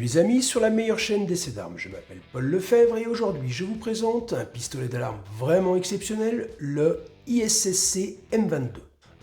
les amis sur la meilleure chaîne d'essais d'armes. Je m'appelle Paul Lefebvre et aujourd'hui je vous présente un pistolet d'alarme vraiment exceptionnel, le ISSC M22.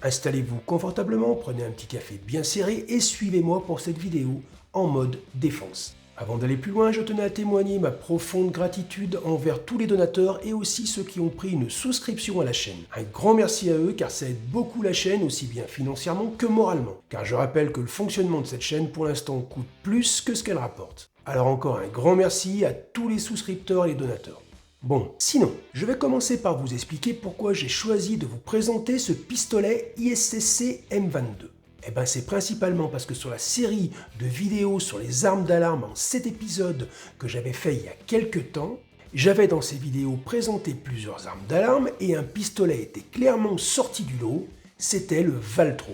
Installez-vous confortablement, prenez un petit café bien serré et suivez-moi pour cette vidéo en mode défense. Avant d'aller plus loin, je tenais à témoigner ma profonde gratitude envers tous les donateurs et aussi ceux qui ont pris une souscription à la chaîne. Un grand merci à eux car ça aide beaucoup la chaîne aussi bien financièrement que moralement. Car je rappelle que le fonctionnement de cette chaîne pour l'instant coûte plus que ce qu'elle rapporte. Alors encore un grand merci à tous les souscripteurs et les donateurs. Bon, sinon, je vais commencer par vous expliquer pourquoi j'ai choisi de vous présenter ce pistolet ISSC M22. Eh bien, c'est principalement parce que sur la série de vidéos sur les armes d'alarme en 7 épisodes que j'avais fait il y a quelques temps, j'avais dans ces vidéos présenté plusieurs armes d'alarme et un pistolet était clairement sorti du lot, c'était le Valtro.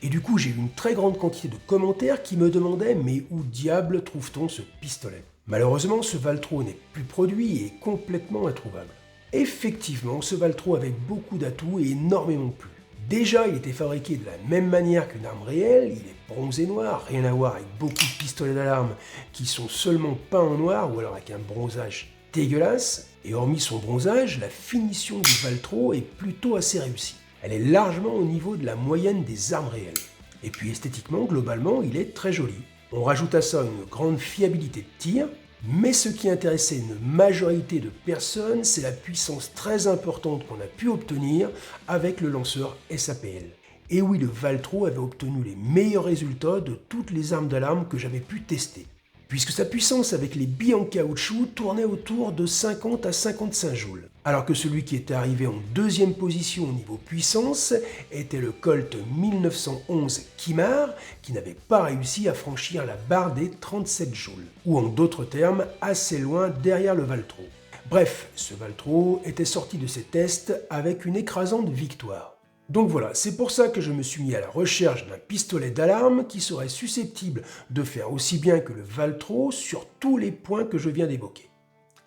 Et du coup, j'ai eu une très grande quantité de commentaires qui me demandaient « mais où diable trouve-t-on ce pistolet ?» Malheureusement, ce Valtro n'est plus produit et est complètement introuvable. Effectivement, ce Valtro avait beaucoup d'atouts et énormément de plus. Déjà, il était fabriqué de la même manière qu'une arme réelle, il est bronzé noir, rien à voir avec beaucoup de pistolets d'alarme qui sont seulement peints en noir ou alors avec un bronzage dégueulasse. Et hormis son bronzage, la finition du Valtro est plutôt assez réussie. Elle est largement au niveau de la moyenne des armes réelles. Et puis esthétiquement, globalement, il est très joli. On rajoute à ça une grande fiabilité de tir, mais ce qui intéressait une majorité de personnes, c'est la puissance très importante qu'on a pu obtenir avec le lanceur SAPL. Et oui, le Valtro avait obtenu les meilleurs résultats de toutes les armes d'alarme que j'avais pu tester, puisque sa puissance avec les billes en caoutchouc tournait autour de 50 à 55 joules, alors que celui qui était arrivé en deuxième position au niveau puissance était le Colt 1911 Kimar, qui n'avait pas réussi à franchir la barre des 37 joules, ou en d'autres termes, assez loin derrière le Valtro. Bref, ce Valtro était sorti de ses tests avec une écrasante victoire. Donc voilà, c'est pour ça que je me suis mis à la recherche d'un pistolet d'alarme qui serait susceptible de faire aussi bien que le Valtro sur tous les points que je viens d'évoquer.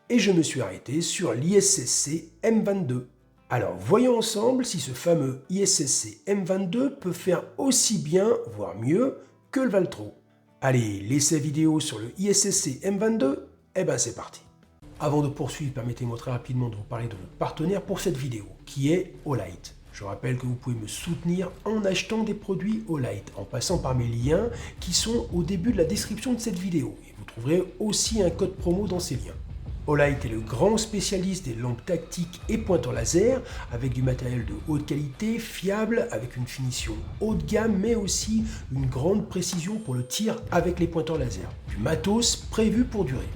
Et je me suis arrêté sur l'ISSC M22. Alors voyons ensemble si ce fameux ISSC M22 peut faire aussi bien, voire mieux, que le Valtro. Allez, l'essai vidéo sur le ISSC M22, eh ben c'est parti. Avant de poursuivre, permettez-moi très rapidement de vous parler de notre partenaire pour cette vidéo, qui est Olight. Je rappelle que vous pouvez me soutenir en achetant des produits Olight, en passant par mes liens qui sont au début de la description de cette vidéo. Et vous trouverez aussi un code promo dans ces liens. Olight est le grand spécialiste des lampes tactiques et pointeurs laser, avec du matériel de haute qualité, fiable, avec une finition haut de gamme, mais aussi une grande précision pour le tir avec les pointeurs laser. Du matos prévu pour durer.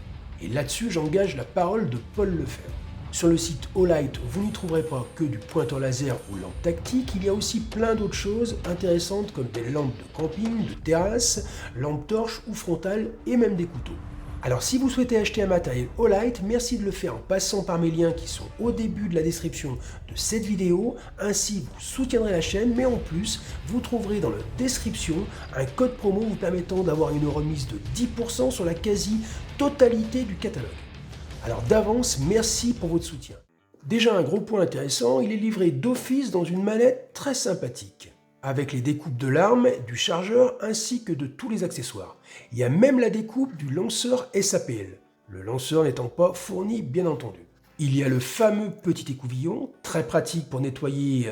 Et là-dessus, j'engage la parole de Paul Lefebvre. Sur le site Olight, vous n'y trouverez pas que du pointeur laser ou lampes tactiques, il y a aussi plein d'autres choses intéressantes comme des lampes de camping, de terrasse, lampes torches ou frontales et même des couteaux. Alors si vous souhaitez acheter un matériel Olight, merci de le faire en passant par mes liens qui sont au début de la description de cette vidéo, ainsi vous soutiendrez la chaîne, mais en plus, vous trouverez dans la description un code promo vous permettant d'avoir une remise de 10% sur la quasi-totalité du catalogue. Alors d'avance, merci pour votre soutien. Déjà un gros point intéressant, il est livré d'office dans une mallette très sympathique, avec les découpes de l'arme, du chargeur ainsi que de tous les accessoires. Il y a même la découpe du lanceur SAPL, le lanceur n'étant pas fourni bien entendu. Il y a le fameux petit écouvillon, très pratique pour nettoyer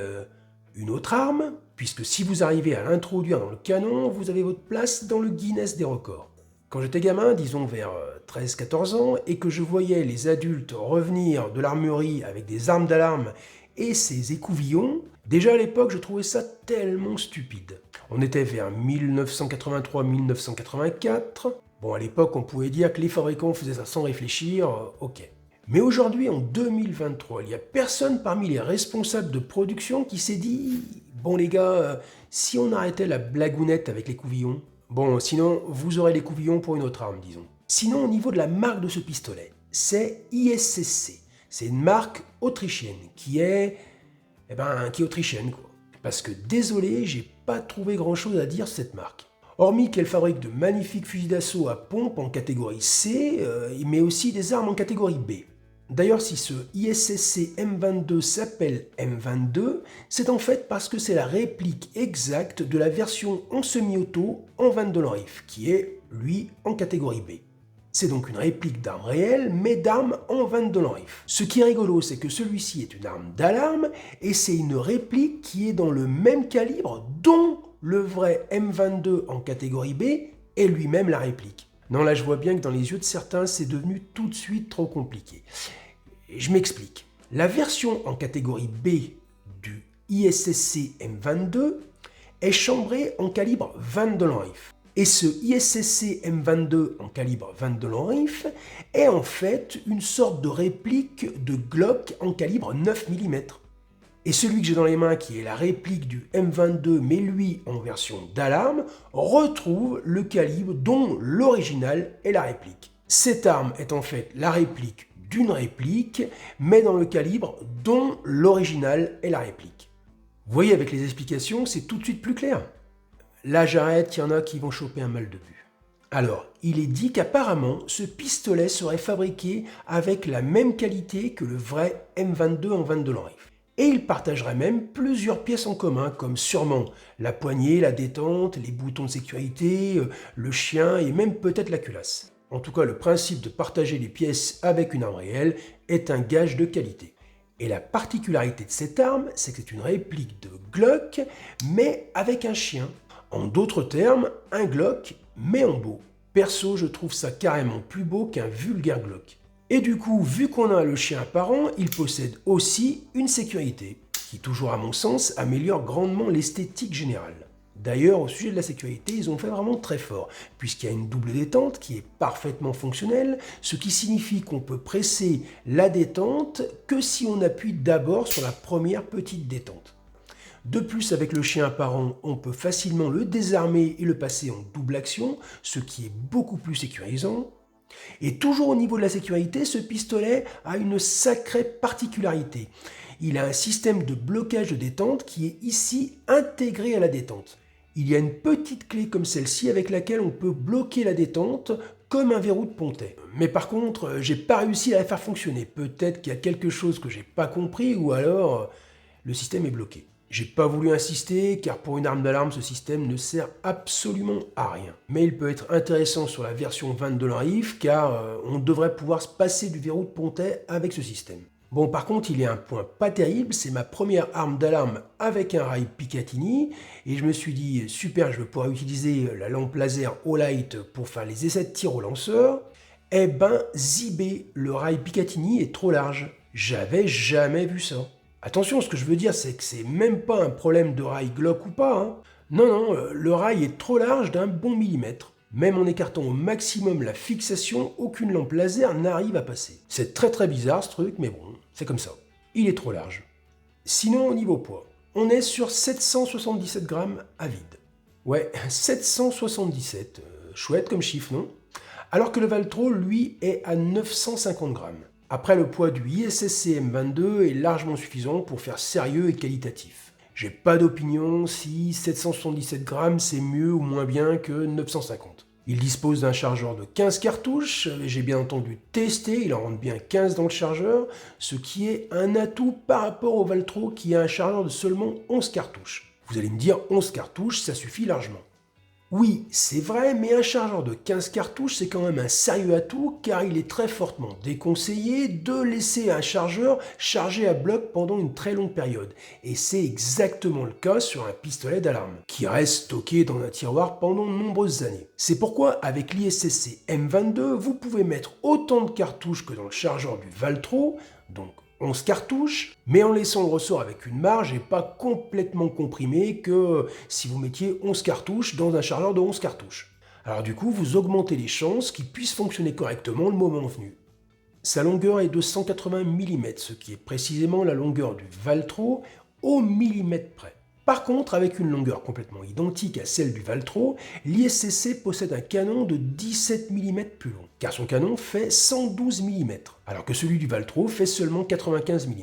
une autre arme, puisque si vous arrivez à l'introduire dans le canon, vous avez votre place dans le Guinness des records. Quand j'étais gamin, disons vers 13-14 ans, et que je voyais les adultes revenir de l'armurerie avec des armes d'alarme et ces écouvillons, déjà à l'époque je trouvais ça tellement stupide. On était vers 1983-1984. Bon, à l'époque on pouvait dire que les fabricants faisaient ça sans réfléchir, ok. Mais aujourd'hui, en 2023, il n'y a personne parmi les responsables de production qui s'est dit « Bon les gars, si on arrêtait la blagounette avec l'écouvillon ?» Bon, sinon, vous aurez les couvillons pour une autre arme, disons. Sinon, au niveau de la marque de ce pistolet, c'est ISSC. C'est une marque autrichienne qui est autrichienne, quoi. Parce que, désolé, j'ai pas trouvé grand-chose à dire sur cette marque. Hormis qu'elle fabrique de magnifiques fusils d'assaut à pompe en catégorie C, mais aussi des armes en catégorie B. D'ailleurs, si ce ISSC M22 s'appelle M22, c'est en fait parce que c'est la réplique exacte de la version en semi-auto en 22 Rifle, qui est lui, en catégorie B. C'est donc une réplique d'arme réelle, mais d'arme en 22 Lanriff. Ce qui est rigolo, c'est que celui-ci est une arme d'alarme, et c'est une réplique qui est dans le même calibre dont le vrai M22 en catégorie B est lui-même la réplique. Non, là je vois bien que dans les yeux de certains, c'est devenu tout de suite trop compliqué. Je m'explique. La version en catégorie B du ISSC M22 est chambrée en calibre 22 Lanriff. Et ce ISSC M22 en calibre 22 Lanriff est en fait une sorte de réplique de Glock en calibre 9 mm. Et celui que j'ai dans les mains, qui est la réplique du M22, mais lui en version d'alarme, retrouve le calibre dont l'original est la réplique. Cette arme est en fait la réplique d'une réplique, mais dans le calibre dont l'original est la réplique. Vous voyez, avec les explications, c'est tout de suite plus clair. Là, j'arrête, il y en a qui vont choper un mal de vue. Alors, il est dit qu'apparemment, ce pistolet serait fabriqué avec la même qualité que le vrai M22 en 22 Lanriff. Et il partagerait même plusieurs pièces en commun, comme sûrement la poignée, la détente, les boutons de sécurité, le chien et même peut-être la culasse. En tout cas, le principe de partager les pièces avec une arme réelle est un gage de qualité. Et la particularité de cette arme, c'est que c'est une réplique de Glock, mais avec un chien. En d'autres termes, un Glock, mais en beau. Perso, je trouve ça carrément plus beau qu'un vulgaire Glock. Et du coup, vu qu'on a le chien apparent, il possède aussi une sécurité, qui toujours à mon sens améliore grandement l'esthétique générale. D'ailleurs, au sujet de la sécurité, ils ont fait vraiment très fort, puisqu'il y a une double détente qui est parfaitement fonctionnelle, ce qui signifie qu'on peut presser la détente que si on appuie d'abord sur la première petite détente. De plus, avec le chien apparent, on peut facilement le désarmer et le passer en double action, ce qui est beaucoup plus sécurisant. Et toujours au niveau de la sécurité, ce pistolet a une sacrée particularité. Il a un système de blocage de détente qui est ici intégré à la détente. Il y a une petite clé comme celle-ci avec laquelle on peut bloquer la détente comme un verrou de pontet. Mais par contre, j'ai pas réussi à la faire fonctionner. Peut-être qu'il y a quelque chose que j'ai pas compris ou alors le système est bloqué. J'ai pas voulu insister car pour une arme d'alarme, ce système ne sert absolument à rien. Mais il peut être intéressant sur la version 22 Lanriff car on devrait pouvoir se passer du verrou de pontet avec ce système. Bon, par contre, il y a un point pas terrible, c'est ma première arme d'alarme avec un rail Picatinny et je me suis dit super, je vais pouvoir utiliser la lampe laser Olight pour faire les essais de tir au lanceur. Eh ben, zibé, le rail Picatinny est trop large. J'avais jamais vu ça. Attention, ce que je veux dire, c'est que c'est même pas un problème de rail Glock ou pas. Hein. Non, le rail est trop large d'un bon millimètre. Même en écartant au maximum la fixation, aucune lampe laser n'arrive à passer. C'est très bizarre ce truc, mais bon, c'est comme ça. Il est trop large. Sinon, au niveau poids, on est sur 777 grammes à vide. Ouais, 777, chouette comme chiffre, non? Alors que le Valtro, lui, est à 950 grammes. Après, le poids du ISSC M22 est largement suffisant pour faire sérieux et qualitatif. J'ai pas d'opinion si 777 grammes c'est mieux ou moins bien que 950. Il dispose d'un chargeur de 15 cartouches, j'ai bien entendu testé, il en rentre bien 15 dans le chargeur, ce qui est un atout par rapport au Valtro qui a un chargeur de seulement 11 cartouches. Vous allez me dire 11 cartouches, ça suffit largement. Oui, c'est vrai, mais un chargeur de 15 cartouches, c'est quand même un sérieux atout car il est très fortement déconseillé de laisser un chargeur chargé à bloc pendant une très longue période. Et c'est exactement le cas sur un pistolet d'alarme, qui reste stocké dans un tiroir pendant de nombreuses années. C'est pourquoi, avec l'ISSC M22, vous pouvez mettre autant de cartouches que dans le chargeur du Valtro, donc 11 cartouches, mais en laissant le ressort avec une marge et pas complètement comprimé que si vous mettiez 11 cartouches dans un chargeur de 11 cartouches. Alors du coup, vous augmentez les chances qu'il puisse fonctionner correctement le moment venu. Sa longueur est de 180 mm, ce qui est précisément la longueur du Valtro au millimètre près. Par contre, avec une longueur complètement identique à celle du Valtro, l'ISSC possède un canon de 17 mm plus long, car son canon fait 112 mm, alors que celui du Valtro fait seulement 95 mm.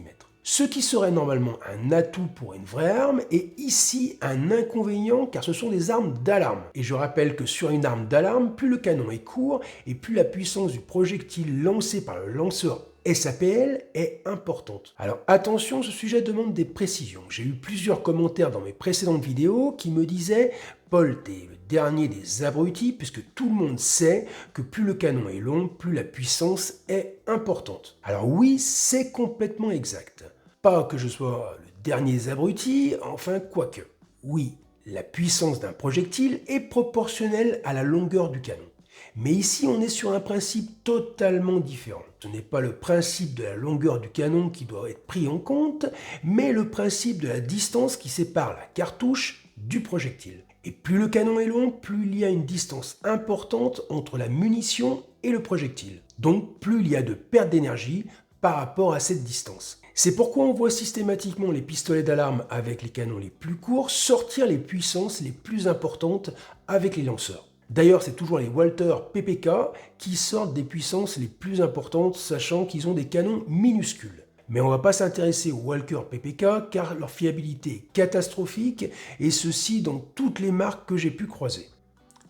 Ce qui serait normalement un atout pour une vraie arme est ici un inconvénient car ce sont des armes d'alarme. Et je rappelle que sur une arme d'alarme, plus le canon est court et plus la puissance du projectile lancé par le lanceur SAPL est importante. Alors attention, ce sujet demande des précisions. J'ai eu plusieurs commentaires dans mes précédentes vidéos qui me disaient Polt est le dernier des abrutis puisque tout le monde sait que plus le canon est long, plus la puissance est importante. Alors oui, c'est complètement exact. Pas que je sois le dernier des abrutis, enfin quoique. Oui, la puissance d'un projectile est proportionnelle à la longueur du canon. Mais ici, on est sur un principe totalement différent. Ce n'est pas le principe de la longueur du canon qui doit être pris en compte, mais le principe de la distance qui sépare la cartouche du projectile. Et plus le canon est long, plus il y a une distance importante entre la munition et le projectile. Donc, plus il y a de perte d'énergie par rapport à cette distance. C'est pourquoi on voit systématiquement les pistolets d'alarme avec les canons les plus courts sortir les puissances les plus importantes avec les lanceurs. D'ailleurs, c'est toujours les Walther PPK qui sortent des puissances les plus importantes, sachant qu'ils ont des canons minuscules. Mais on ne va pas s'intéresser aux Walther PPK car leur fiabilité est catastrophique, et ceci dans toutes les marques que j'ai pu croiser.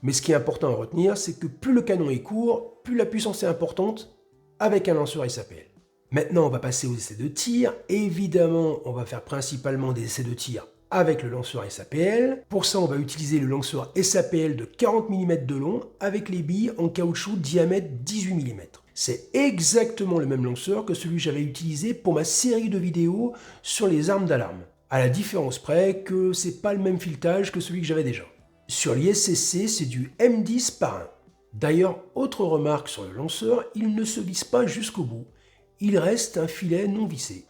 Mais ce qui est important à retenir, c'est que plus le canon est court, plus la puissance est importante avec un lanceur SAPL. Maintenant, on va passer aux essais de tir. Évidemment, on va faire principalement des essais de tir avec le lanceur SAPL. Pour ça, on va utiliser le lanceur SAPL de 40 mm de long avec les billes en caoutchouc diamètre 18 mm. C'est exactement le même lanceur que celui que j'avais utilisé pour ma série de vidéos sur les armes d'alarme. À la différence près que c'est pas le même filetage que celui que j'avais déjà. Sur l'ISSC, c'est du M10 par 1. D'ailleurs, autre remarque sur le lanceur, il ne se visse pas jusqu'au bout. Il reste un filet non vissé.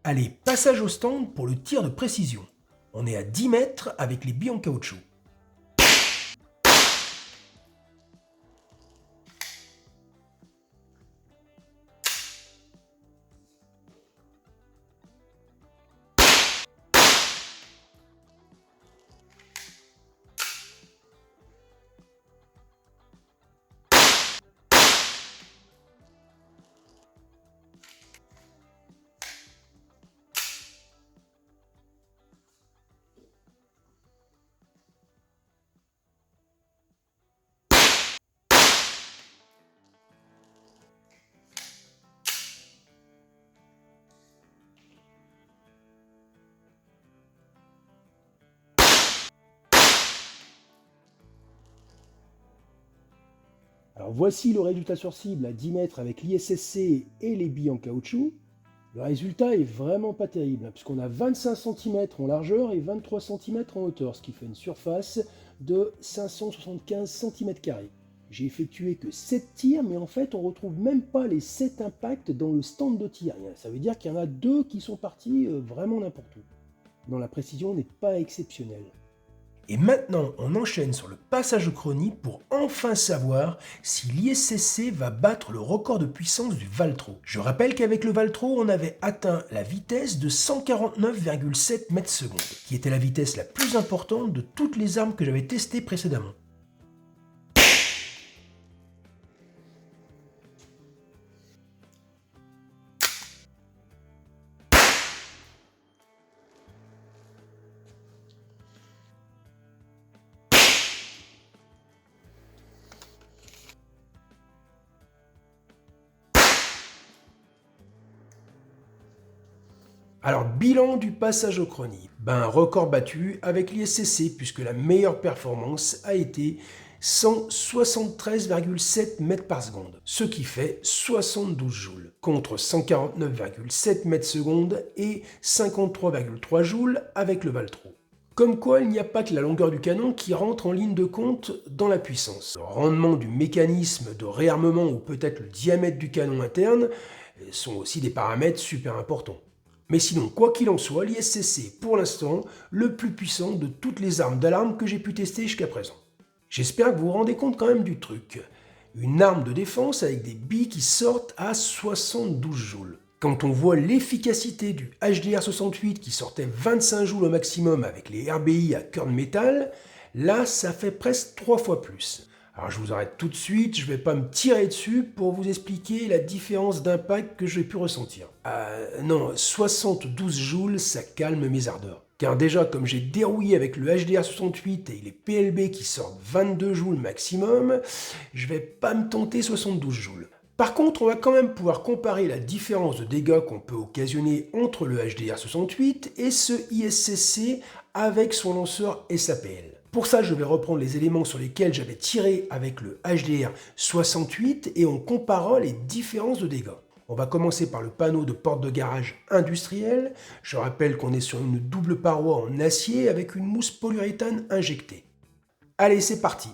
Allez, passage au stand pour le tir de précision. On est à 10 mètres avec les billes en caoutchouc. Alors voici le résultat sur cible à 10 mètres avec l'ISSC et les billes en caoutchouc. Le résultat est vraiment pas terrible, puisqu'on a 25 cm en largeur et 23 cm en hauteur, ce qui fait une surface de 575 cm². J'ai effectué que 7 tirs, mais en fait on retrouve même pas les 7 impacts dans le stand de tir. Ça veut dire qu'il y en a 2 qui sont partis vraiment n'importe où. Non, la précision n'est pas exceptionnelle. Et maintenant, on enchaîne sur le passage chronique pour enfin savoir si l'ISSC va battre le record de puissance du Valtro. Je rappelle qu'avec le Valtro, on avait atteint la vitesse de 149,7 mètres secondes, qui était la vitesse la plus importante de toutes les armes que j'avais testées précédemment. Alors, bilan du passage au chrony. Record battu avec l'ISSC, puisque la meilleure performance a été 173,7 mètres par seconde, ce qui fait 72 joules, contre 149,7 mètres secondes et 53,3 joules avec le Valtro. Comme quoi, il n'y a pas que la longueur du canon qui rentre en ligne de compte dans la puissance. Le rendement du mécanisme de réarmement ou peut-être le diamètre du canon interne sont aussi des paramètres super importants. Mais sinon, quoi qu'il en soit, l'ISSC est pour l'instant le plus puissant de toutes les armes d'alarme que j'ai pu tester jusqu'à présent. J'espère que vous vous rendez compte quand même du truc. Une arme de défense avec des billes qui sortent à 72 joules. Quand on voit l'efficacité du HDR68 qui sortait 25 joules au maximum avec les RBI à cœur de métal, là ça fait presque 3 fois plus. Alors je vous arrête tout de suite, je ne vais pas me tirer dessus pour vous expliquer la différence d'impact que j'ai pu ressentir. Non, 72 joules, ça calme mes ardeurs. Car déjà, comme j'ai dérouillé avec le HDR68 et les PLB qui sortent 22 joules maximum, je vais pas me tenter 72 joules. Par contre, on va quand même pouvoir comparer la différence de dégâts qu'on peut occasionner entre le HDR68 et ce ISSC avec son lanceur SAPL. Pour ça, je vais reprendre les éléments sur lesquels j'avais tiré avec le HDR 68 et on comparera les différences de dégâts. On va commencer par le panneau de porte de garage industriel. Je rappelle qu'on est sur une double paroi en acier avec une mousse polyuréthane injectée. Allez, c'est parti!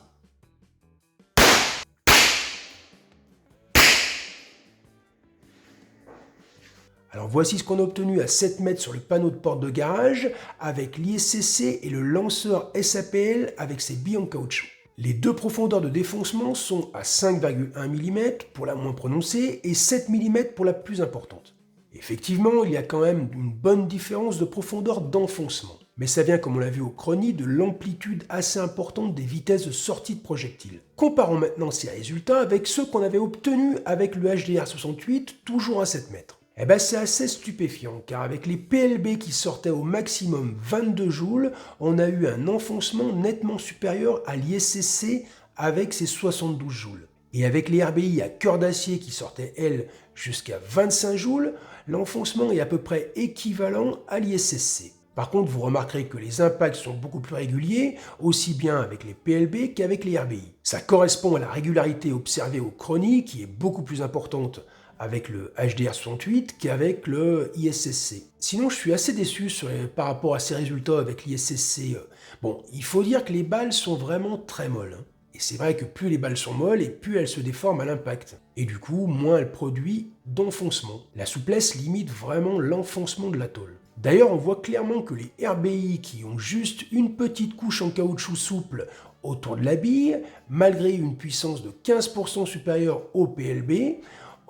Alors voici ce qu'on a obtenu à 7 mètres sur le panneau de porte de garage avec l'ISCC et le lanceur SAPL avec ses billes en caoutchouc. Les deux profondeurs de défoncement sont à 5,1 mm pour la moins prononcée et 7 mm pour la plus importante. Effectivement, il y a quand même une bonne différence de profondeur d'enfoncement. Mais ça vient, comme on l'a vu au chronie, de l'amplitude assez importante des vitesses de sortie de projectiles. Comparons maintenant ces résultats avec ceux qu'on avait obtenus avec le HDR 68, toujours à 7 mètres. Eh ben c'est assez stupéfiant, car avec les PLB qui sortaient au maximum 22 joules, on a eu un enfoncement nettement supérieur à l'ISCC avec ses 72 joules. Et avec les RBI à cœur d'acier qui sortaient, elles, jusqu'à 25 joules, l'enfoncement est à peu près équivalent à l'ISCC. Par contre, vous remarquerez que les impacts sont beaucoup plus réguliers, aussi bien avec les PLB qu'avec les RBI. Ça correspond à la régularité observée au chronie, qui est beaucoup plus importante avec le HDR 68 qu'avec le ISSC. Sinon, je suis assez déçu par rapport à ces résultats avec l'ISSC. Bon, il faut dire que les balles sont vraiment très molles. Et c'est vrai que plus les balles sont molles et plus elles se déforment à l'impact. Et du coup, moins elles produisent d'enfoncement. La souplesse limite vraiment l'enfoncement de la tôle. D'ailleurs, on voit clairement que les RBI qui ont juste une petite couche en caoutchouc souple autour de la bille, malgré une puissance de 15% supérieure au PLB,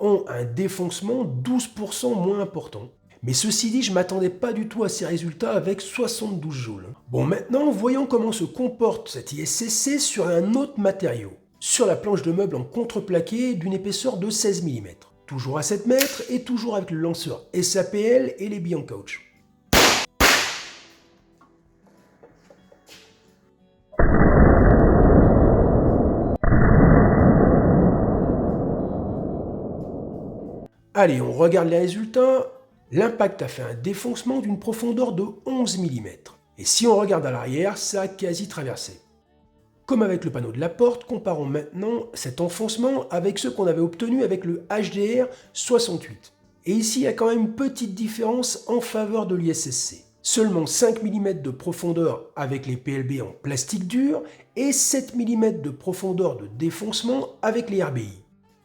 ont un défoncement 12% moins important. Mais ceci dit, je ne m'attendais pas du tout à ces résultats avec 72 joules. Bon, maintenant, voyons comment se comporte cet ISCC sur un autre matériau. Sur la planche de meuble en contreplaqué d'une épaisseur de 16 mm. Toujours à 7 mètres et toujours avec le lanceur SAPL et les billes en caoutchouc. Allez, on regarde les résultats. L'impact a fait un défoncement d'une profondeur de 11 mm. Et si on regarde à l'arrière, ça a quasi traversé. Comme avec le panneau de la porte, comparons maintenant cet enfoncement avec ce qu'on avait obtenu avec le HDR 68. Et ici, il y a quand même une petite différence en faveur de l'ISSC. Seulement 5 mm de profondeur avec les PLB en plastique dur et 7 mm de profondeur de défoncement avec les RBI.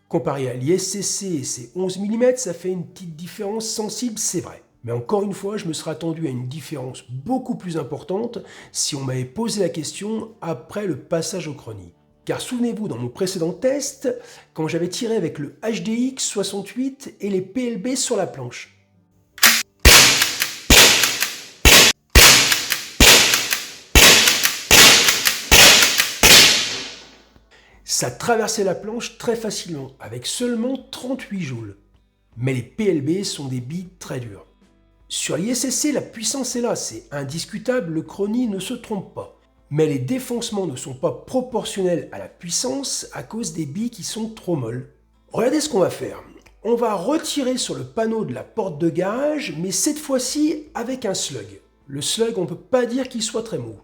Comparé à l'ISCC et ses 11 mm, ça fait une petite différence sensible, c'est vrai. Mais encore une fois, je me serais attendu à une différence beaucoup plus importante si on m'avait posé la question après le passage au chronie. Car souvenez-vous, dans mon précédent test, quand j'avais tiré avec le HDX 68 et les PLB sur la planche. Ça traversait la planche très facilement, avec seulement 38 joules. Mais les PLB sont des billes très dures. Sur l'ISSC, la puissance est là, c'est indiscutable, le chronie ne se trompe pas. Mais les défoncements ne sont pas proportionnels à la puissance à cause des billes qui sont trop molles. Regardez ce qu'on va faire. On va retirer sur le panneau de la porte de garage, mais cette fois-ci avec un slug. Le slug, on ne peut pas dire qu'il soit très mou.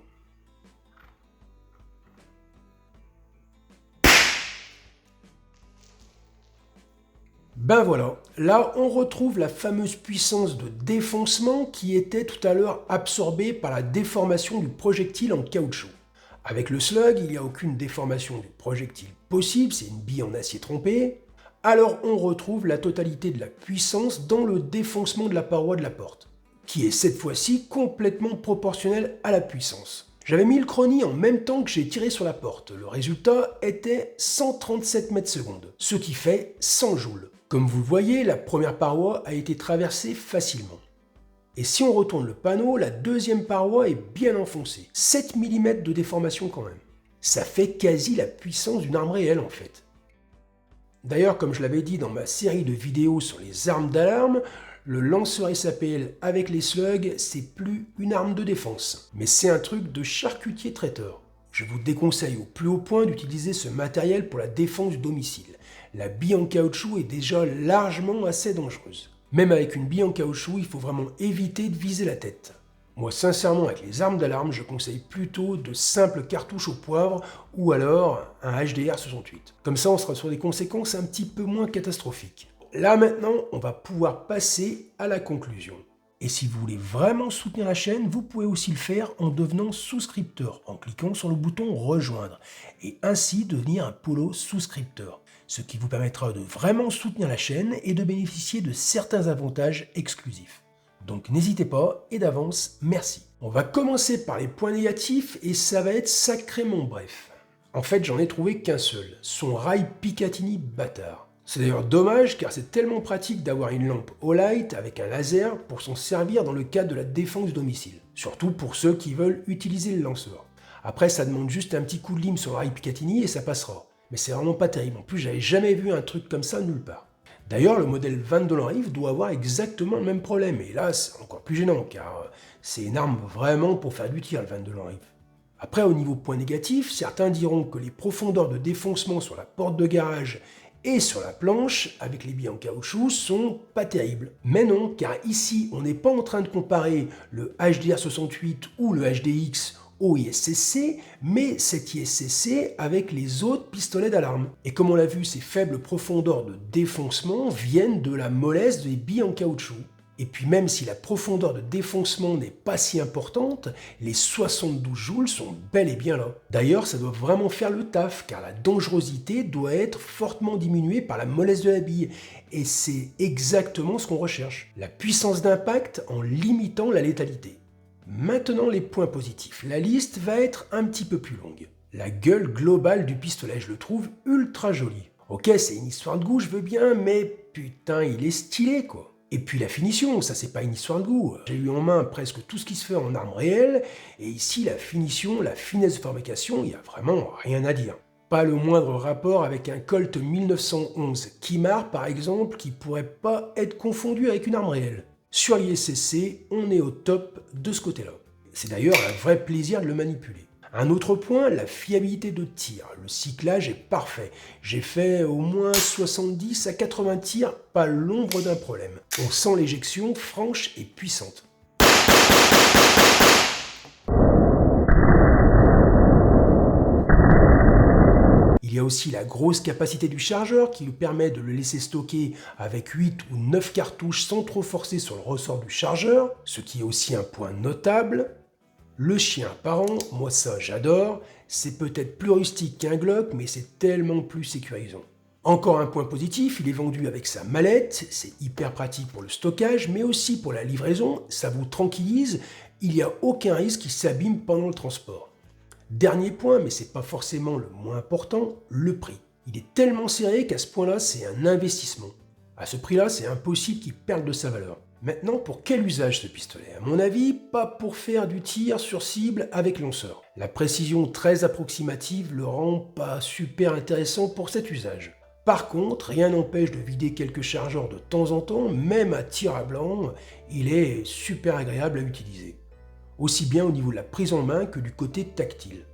Ben voilà, là on retrouve la fameuse puissance de défoncement qui était tout à l'heure absorbée par la déformation du projectile en caoutchouc. Avec le slug, il n'y a aucune déformation du projectile possible, c'est une bille en acier trompé. Alors on retrouve la totalité de la puissance dans le défoncement de la paroi de la porte, qui est cette fois-ci complètement proportionnelle à la puissance. J'avais mis le chronie en même temps que j'ai tiré sur la porte. Le résultat était 137 mètres secondes, ce qui fait 100 joules. Comme vous le voyez, la première paroi a été traversée facilement. Et si on retourne le panneau, la deuxième paroi est bien enfoncée. 7 mm de déformation quand même. Ça fait quasi la puissance d'une arme réelle en fait. D'ailleurs, comme je l'avais dit dans ma série de vidéos sur les armes d'alarme, le lanceur SAPL avec les slugs, c'est plus une arme de défense. Mais c'est un truc de charcutier traiteur. Je vous déconseille au plus haut point d'utiliser ce matériel pour la défense du domicile. La bille en caoutchouc est déjà largement assez dangereuse. Même avec une bille en caoutchouc, il faut vraiment éviter de viser la tête. Moi sincèrement avec les armes d'alarme, je conseille plutôt de simples cartouches au poivre ou alors un HDR68. Comme ça on sera sur des conséquences un petit peu moins catastrophiques. Là maintenant, on va pouvoir passer à la conclusion. Et si vous voulez vraiment soutenir la chaîne, vous pouvez aussi le faire en devenant souscripteur, en cliquant sur le bouton rejoindre, et ainsi devenir un polo souscripteur, ce qui vous permettra de vraiment soutenir la chaîne et de bénéficier de certains avantages exclusifs. Donc n'hésitez pas, et d'avance, merci. On va commencer par les points négatifs, et ça va être sacrément bref. En fait, j'en ai trouvé qu'un seul, son rail Picatinny bâtard. C'est d'ailleurs dommage car c'est tellement pratique d'avoir une lampe Olight avec un laser pour s'en servir dans le cadre de la défense du domicile. Surtout pour ceux qui veulent utiliser le lanceur. Après ça demande juste un petit coup de lime sur le rail Picatinny et ça passera. Mais c'est vraiment pas terrible, en plus j'avais jamais vu un truc comme ça nulle part. D'ailleurs le modèle 22 Rive doit avoir exactement le même problème et là c'est encore plus gênant car c'est une arme vraiment pour faire du tir le 22 Rive. Après au niveau point négatif, certains diront que les profondeurs de défoncement sur la porte de garage et sur la planche, avec les billes en caoutchouc, sont pas terribles. Mais non, car ici, on n'est pas en train de comparer le HDR68 ou le HDX au ISCC, mais cet ISCC avec les autres pistolets d'alarme. Et comme on l'a vu, ces faibles profondeurs de défoncement viennent de la mollesse des billes en caoutchouc. Et puis même si la profondeur de défoncement n'est pas si importante, les 72 joules sont bel et bien là. D'ailleurs, ça doit vraiment faire le taf, car la dangerosité doit être fortement diminuée par la mollesse de la bille. Et c'est exactement ce qu'on recherche. La puissance d'impact en limitant la létalité. Maintenant les points positifs. La liste va être un petit peu plus longue. La gueule globale du pistolet, je le trouve ultra joli. Ok, c'est une histoire de goût, je veux bien, mais putain, il est stylé quoi. Et puis la finition, ça c'est pas une histoire de goût. J'ai eu en main presque tout ce qui se fait en arme réelle, et ici la finition, la finesse de fabrication, il n'y a vraiment rien à dire. Pas le moindre rapport avec un Colt 1911 Kimar par exemple, qui pourrait pas être confondu avec une arme réelle. Sur l'ISCC, on est au top de ce côté-là. C'est d'ailleurs un vrai plaisir de le manipuler. Un autre point, la fiabilité de tir. Le cyclage est parfait. J'ai fait au moins 70 à 80 tirs, pas l'ombre d'un problème. On sent l'éjection franche et puissante. Il y a aussi la grosse capacité du chargeur qui lui permet de le laisser stocker avec 8 ou 9 cartouches sans trop forcer sur le ressort du chargeur, ce qui est aussi un point notable. Le chien apparent, moi ça j'adore, c'est peut-être plus rustique qu'un Glock, mais c'est tellement plus sécurisant. Encore un point positif, il est vendu avec sa mallette, c'est hyper pratique pour le stockage, mais aussi pour la livraison, ça vous tranquillise, il n'y a aucun risque qu'il s'abîme pendant le transport. Dernier point, mais c'est pas forcément le moins important, le prix. Il est tellement serré qu'à ce point-là, c'est un investissement. À ce prix-là, c'est impossible qu'il perde de sa valeur. Maintenant, pour quel usage ce pistolet? À mon avis, pas pour faire du tir sur cible avec lanceur. La précision très approximative le rend pas super intéressant pour cet usage. Par contre, rien n'empêche de vider quelques chargeurs de temps en temps, même à tir à blanc, il est super agréable à utiliser. Aussi bien au niveau de la prise en main que du côté tactile.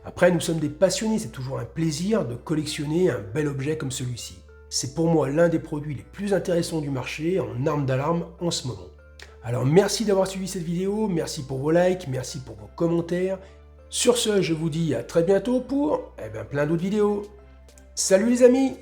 Après, nous sommes des passionnés, c'est toujours un plaisir de collectionner un bel objet comme celui-ci. C'est pour moi l'un des produits les plus intéressants du marché en armes d'alarme en ce moment. Alors merci d'avoir suivi cette vidéo, merci pour vos likes, merci pour vos commentaires. Sur ce, je vous dis à très bientôt pour plein d'autres vidéos. Salut les amis!